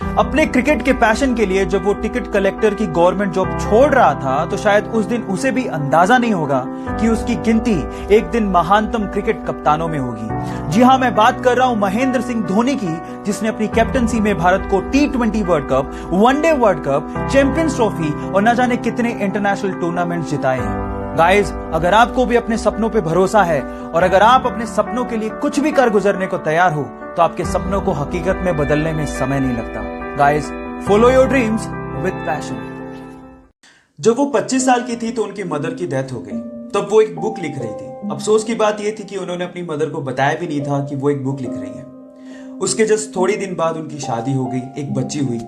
अपने क्रिकेट के पैशन के लिए जब वो टिकट कलेक्टर की गवर्नमेंट जॉब छोड़ रहा था तो शायद उस दिन उसे भी अंदाजा नहीं होगा कि उसकी गिनती एक दिन महानतम क्रिकेट कप्तानों में होगी। जी हां, मैं बात कर रहा हूं महेंद्र सिंह धोनी की, जिसने अपनी कैप्टनसी में भारत को T20 world cup, one day world cup, champions trophy और न जाने कितने इंटरनेशनल टूर्नामेंट जिताए हैं। गाइज, अगर आपको भी अपने सपनों पे भरोसा है और अगर आप अपने सपनों के लिए कुछ भी कर गुजरने को तैयार हो तो आपके सपनों को हकीकत में बदलने में समय नहीं लगता। Guys, follow your dreams with passion. जब वो 25 साल की थी तो उनकी मदर की डेथ हो गई। तब वो एक बुक लिख रही थी। अफसोस की बात यह थी कि उन्होंने अपनी मदर को बताया भी नहीं था कि वो एक बुक लिख रही है। उसके जस्ट थोड़ी दिन बाद उनकी शादी हो गई, एक बच्ची हुई।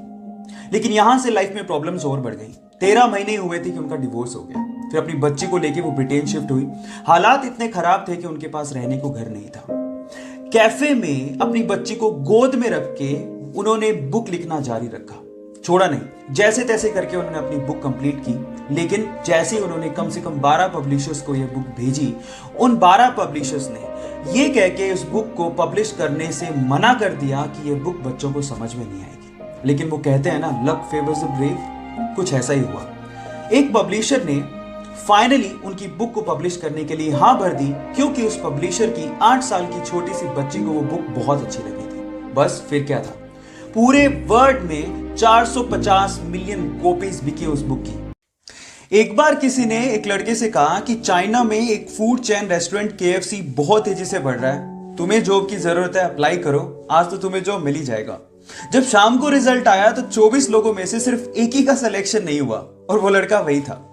लेकिन यहां से लाइफ में प्रॉब्लम्स और बढ़ गई। 13 महीने हुए थे कि उनका डिवोर्स हो गया। फिर अपनी बच्ची को लेके वो ब्रिटेन शिफ्ट हुई। हालात इतने खराब थे कि उनके पास रहने को घर नहीं था। कैफे में अपनी बच्ची को गोद में रख के उन्होंने बुक लिखना जारी रखा, छोड़ा नहीं। जैसे तैसे करके उन्होंने अपनी बुक कंप्लीट की। लेकिन जैसे ही उन्होंने कम से कम 12 पब्लिशर्स को यह बुक भेजी, उन 12 पब्लिशर्स ने ये कह के इस बुक को पब्लिश करने से मना कर दिया कि यह बुक बच्चों को समझ में नहीं आएगी। लेकिन वो कहते हैं ना, लक फेवर्स द ब्रेव। कुछ ऐसा ही हुआ। एक पब्लिशर ने फाइनली उनकी बुक को पब्लिश करने के लिए हाँ भर दी, क्योंकि उस पब्लिशर की 8 साल की छोटी सी बच्ची को वो बुक बहुत अच्छी लगी थी। बस फिर क्या था, पूरे वर्ल्ड में 450 मिलियन कॉपीज बिकी उस बुक की। एक बार किसी ने एक लड़के से कहा कि चाइना में एक फूड चेन रेस्टोरेंट KFC बहुत तेजी से बढ़ रहा है, तुम्हें जॉब की जरूरत है, अप्लाई करो, आज तो तुम्हें जॉब मिल ही जाएगा। जब शाम को रिजल्ट आया तो 24 लोगों में से सिर्फ एक ही का सिलेक्शन नहीं हुआ और वो लड़का वही था।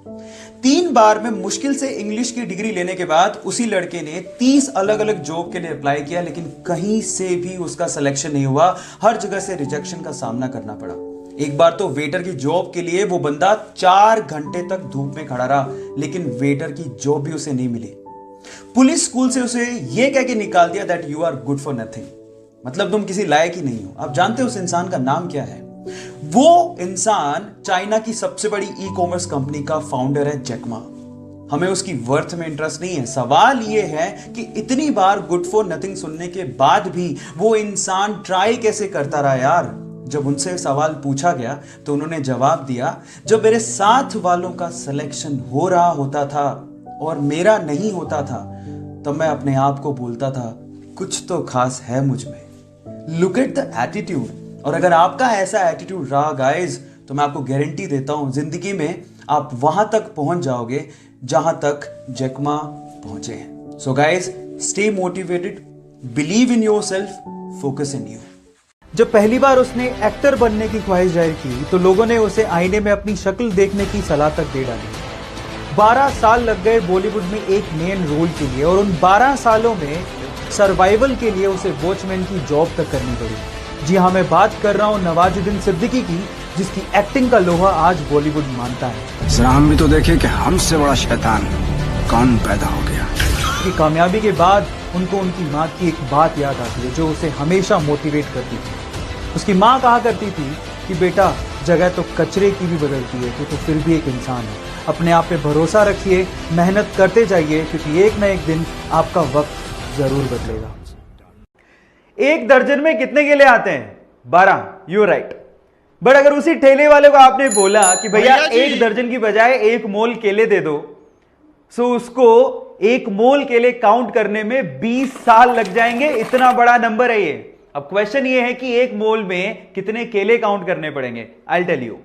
3 बार में मुश्किल से इंग्लिश की डिग्री लेने के बाद उसी लड़के ने 30 अलग अलग जॉब के लिए अप्लाई किया, लेकिन कहीं से भी उसका सिलेक्शन नहीं हुआ। हर जगह से रिजेक्शन का सामना करना पड़ा। एक बार तो वेटर की जॉब के लिए वो बंदा 4 घंटे तक धूप में खड़ा रहा, लेकिन वेटर की जॉब भी उसे नहीं मिली। पुलिस स्कूल से उसे यह कह के निकाल दिया that you are good for nothing, मतलब तुम किसी लायक ही नहीं हो। आप जानते हो उस इंसान का नाम क्या है? वो इंसान चाइना की सबसे बड़ी ई-कॉमर्स कंपनी का फाउंडर है, जैक मा। हमें उसकी वर्थ में इंटरेस्ट नहीं है। सवाल यह है कि इतनी बार गुड फॉर नथिंग सुनने के बाद भी वो इंसान ट्राई कैसे करता रहा यार। जब उनसे सवाल पूछा गया तो उन्होंने जवाब दिया, जब मेरे साथ वालों का सिलेक्शन हो रहा होता था और मेरा नहीं होता था, तब मैं अपने आप को बोलता था कुछ तो खास है मुझ में। Look at the attitude. और अगर आपका ऐसा एटीट्यूड रहा गाइज, तो मैं आपको गारंटी देता हूं जिंदगी में आप वहां तक पहुंच जाओगे जहां तक जैक मा पहुंचे हैं। So guys, stay motivated, believe in yourself, focus in you. जब पहली बार उसने एक्टर बनने की ख्वाहिश जाहिर की तो लोगों ने उसे आईने में अपनी शक्ल देखने की सलाह तक दे डाली। 12 साल लग गए बॉलीवुड में एक मेन रोल के लिए और उन 12 सालों में सर्वाइवल के लिए उसे वॉचमैन की जॉब तक करनी पड़ी। जी हाँ, मैं बात कर रहा हूं नवाजुद्दीन सिद्दीकी की, जिसकी एक्टिंग का लोहा आज बॉलीवुड मानता है। जरा हम भी तो देखें कि हमसे बड़ा शैतान कौन पैदा हो गया। की कामयाबी के बाद उनको उनकी माँ की एक बात याद आती है जो उसे हमेशा मोटिवेट करती थी। उसकी माँ कहा करती थी कि बेटा, जगह तो कचरे की भी बदलती है, तो फिर भी एक इंसान है। अपने आप पे भरोसा रखिए, मेहनत करते जाइए, क्योंकि एक ना एक दिन आपका वक्त जरूर बदलेगा। एक दर्जन में कितने केले आते हैं? 12। You right. बट अगर उसी ठेले वाले को आपने बोला कि भैया एक दर्जन की बजाय 1 मोल केले दे दो, सो उसको 1 मोल केले काउंट करने में 20 साल लग जाएंगे। इतना बड़ा नंबर है ये। अब क्वेश्चन ये है कि 1 मोल में कितने केले काउंट करने पड़ेंगे? आई टेल यू।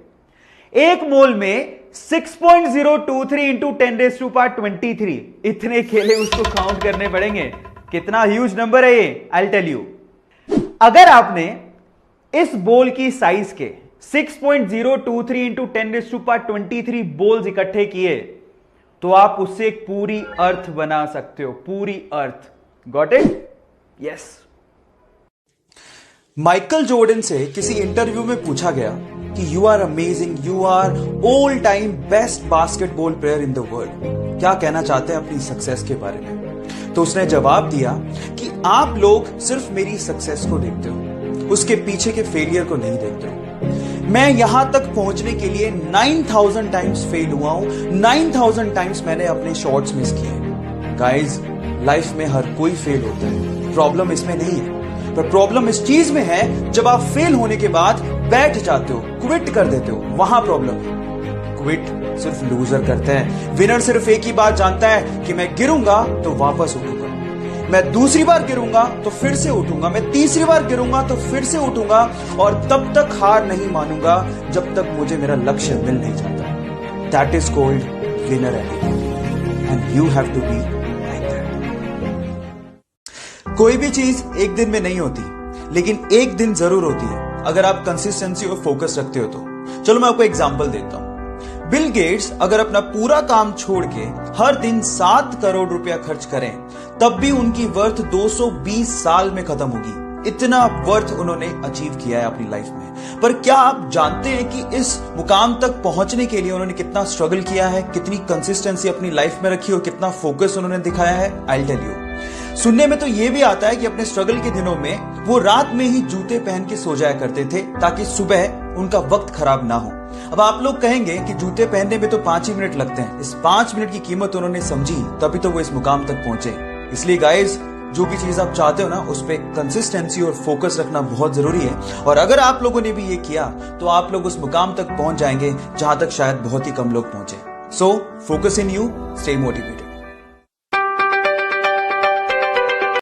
1 मोल में 6.023 इंटू 10⁻23 इतने केले उसको काउंट करने पड़ेंगे। कितना ह्यूज नंबर है ये? I tell you. अगर आपने इस बोल की साइज के 6.023 इंटू 10⁻23 बोल्स इकट्ठे किए तो आप उससे एक पूरी अर्थ बना सकते हो। पूरी earth. Got it? Yes. Michael Jordan से किसी इंटरव्यू में पूछा गया कि you are amazing, you are all time best basketball player in the world, क्या कहना चाहते हैं अपनी सक्सेस के बारे में? तो उसने जवाब दिया कि आप लोग सिर्फ मेरी सक्सेस को देखते हो, उसके पीछे के फेलियर को नहीं देखते हो। मैं यहां तक पहुंचने के लिए 9000 टाइम्स फेल हुआ हूं, 9000 टाइम्स मैंने अपने शॉट्स मिस किए। गाइज, लाइफ में हर कोई फेल होता है, प्रॉब्लम इसमें नहीं है। पर प्रॉब्लम इस चीज में है जब आप फेल होने के बाद बैठ जाते हो, क्विट कर देते हो, वहां प्रॉब्लम है। क्विट सिर्फ लूजर करते हैं। विनर सिर्फ एक ही बात जानता है कि मैं गिरूंगा तो वापस उठूंगा, मैं दूसरी बार गिरूंगा तो फिर से उठूंगा, मैं तीसरी बार गिरूंगा तो फिर से उठूंगा, और तब तक हार नहीं मानूंगा जब तक मुझे मेरा लक्ष्य मिल नहीं जाता। That is called winner and you have to be like that. कोई भी चीज एक दिन में नहीं होती, लेकिन एक दिन जरूर होती है अगर आप कंसिस्टेंसी और फोकस रखते हो तो। चलो मैं आपको एग्जांपल देता हूं। बिल गेट्स अगर अपना पूरा काम छोड़ के हर दिन 7 करोड़ रुपया खर्च करें, तब भी उनकी वर्थ 220 साल में खत्म होगी। इतना वर्थ उन्होंने अचीव किया है अपनी लाइफ में। पर क्या आप जानते हैं कि इस मुकाम तक पहुंचने के लिए उन्होंने कितना स्ट्रगल किया है, कितनी कंसिस्टेंसी अपनी लाइफ में रखी और कितना फोकस उन्होंने दिखाया है? I tell you. सुनने में तो यह भी आता है कि अपने स्ट्रगल के दिनों में वो रात में ही जूते पहन के सो जाया करते थे ताकि सुबह उनका वक्त खराब ना हो। अब आप लोग कहेंगे कि जूते पहनने में तो 5 ही मिनट लगते हैं। इस 5 मिनट की कीमत उन्होंने समझी, तभी तो वो इस मुकाम तक पहुंचे। इसलिए गाइस, जो भी चीज आप चाहते हो ना, उस पर कंसिस्टेंसी और फोकस रखना बहुत जरूरी है। और अगर आप लोगों ने भी ये किया तो आप लोग उस मुकाम तक पहुंच जाएंगे जहां तक शायद बहुत ही कम लोग पहुंचे। So focus in you, stay motivated.